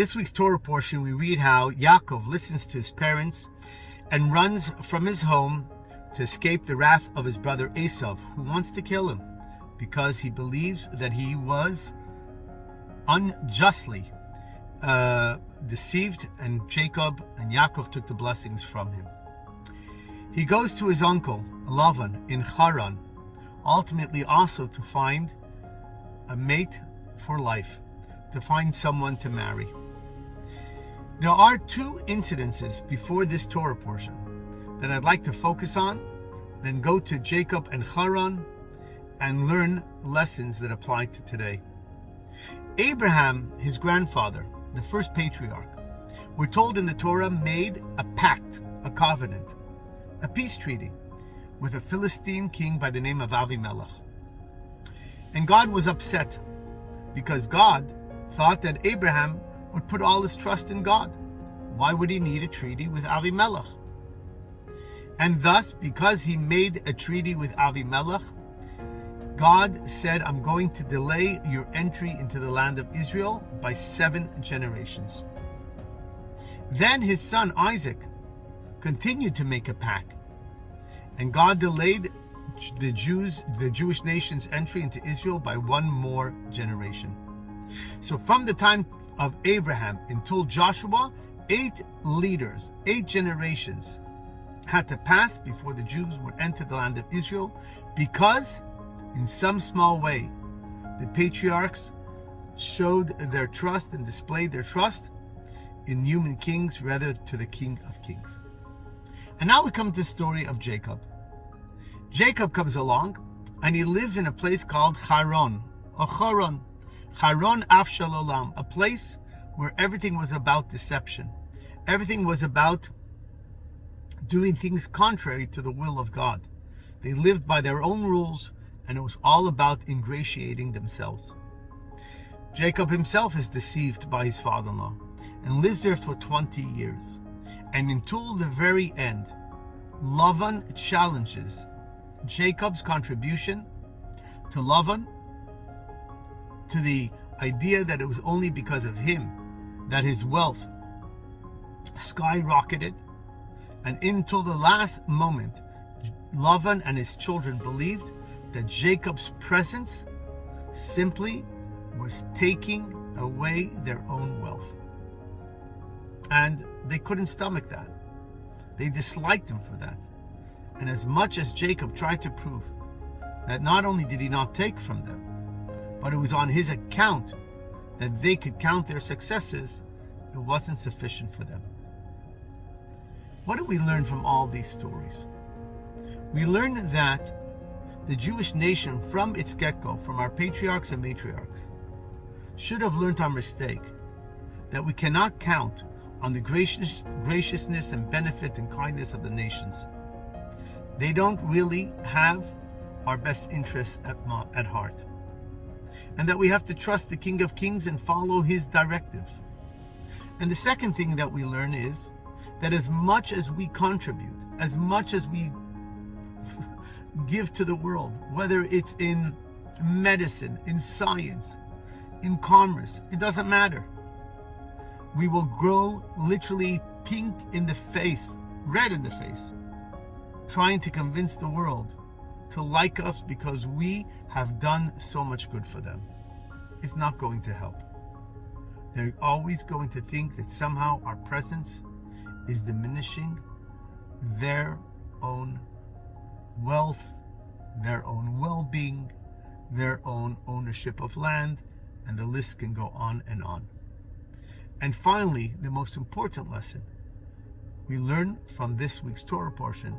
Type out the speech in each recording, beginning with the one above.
this week's Torah portion, we read how Yaakov listens to his parents and runs from his home to escape the wrath of his brother Esau, who wants to kill him because he believes that he was unjustly deceived, and Jacob and Yaakov took the blessings from him. He goes to his uncle Lavan in Haran, ultimately also to find a mate for life, to find someone to marry. There are two incidences before this Torah portion that I'd like to focus on, then go to Jacob and Haran and learn lessons that apply to today. Abraham, his grandfather, the first patriarch, we're told in the Torah, made a pact, a covenant, a peace treaty with a Philistine king by the name of Avimelech. And God was upset because God thought that Abraham would put all his trust in God. Why would he need a treaty with Avimelech? And thus, because he made a treaty with Avimelech, God said, I'm going to delay your entry into the land of Israel by 7 generations. Then his son Isaac continued to make a pact, and God delayed the Jewish nation's entry into Israel by 1 more generation. So from the time of Abraham until Joshua, 8 leaders, 8 generations had to pass before the Jews would enter the land of Israel, because in some small way the patriarchs showed their trust and displayed their trust in human kings rather to the King of Kings. And now we come to the story of Jacob. Jacob comes along and he lives in a place called Haran, or Haran Afshalolam, a place where everything was about deception. Everything was about doing things contrary to the will of God. They lived by their own rules, and it was all about ingratiating themselves. Jacob himself is deceived by his father-in-law and lives there for 20 years. And until the very end, Lavan challenges Jacob's contribution to Lavan, to the idea that it was only because of him that his wealth skyrocketed. And until the last moment, Lavan and his children believed that Jacob's presence simply was taking away their own wealth. And they couldn't stomach that. They disliked him for that. And as much as Jacob tried to prove that not only did he not take from them, but it was on his account that they could count their successes, it wasn't sufficient for them. What do we learn from all these stories? We learn that the Jewish nation from its get-go, from our patriarchs and matriarchs, should have learned our mistake, that we cannot count on the graciousness and benefit and kindness of the nations. They don't really have our best interests at heart. And that we have to trust the King of Kings and follow his directives. And the second thing that we learn is that as much as we contribute, as much as we give to the world, whether it's in medicine, in science, in commerce, it doesn't matter. We will grow literally pink in the face, red in the face, trying to convince the world to like us because we have done so much good for them. It's not going to help. They're always going to think that somehow our presence is diminishing their own wealth, their own well-being, their own ownership of land, and the list can go on and on. And finally, the most important lesson we learn from this week's Torah portion,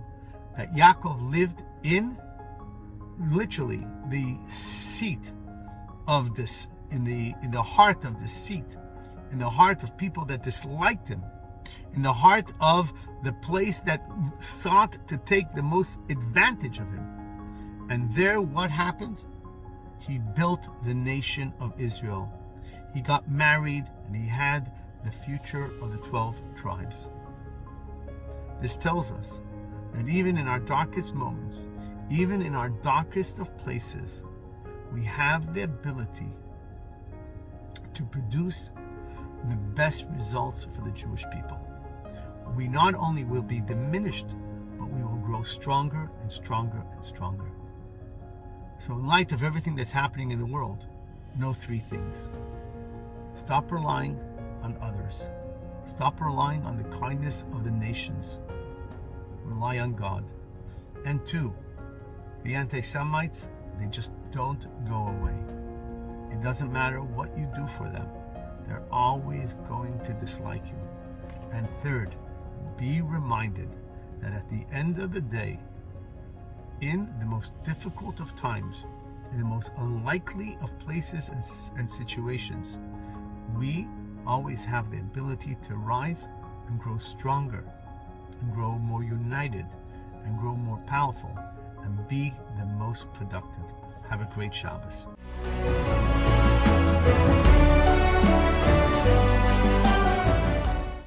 that Yaakov lived in literally the seat of this, in the heart of deceit, in the heart of people that disliked him, in the heart of the place that sought to take the most advantage of him. And there, what happened? He built the nation of Israel. He got married, and he had the future of the 12 tribes. This tells us that even in our darkest moments, even in our darkest of places, we have the ability to produce the best results for the Jewish people. We not only will be diminished, but we will grow stronger and stronger and stronger. So in light of everything that's happening in the world, know three things. Stop relying on others. Stop relying on the kindness of the nations. Rely on God. And two, the anti-Semites, they just don't go away. It doesn't matter what you do for them. They're always going to dislike you. And third, be reminded that at the end of the day, in the most difficult of times, in the most unlikely of places and situations, we always have the ability to rise and grow stronger, and grow more united, and grow more powerful, and be the most productive. Have a great Shabbos.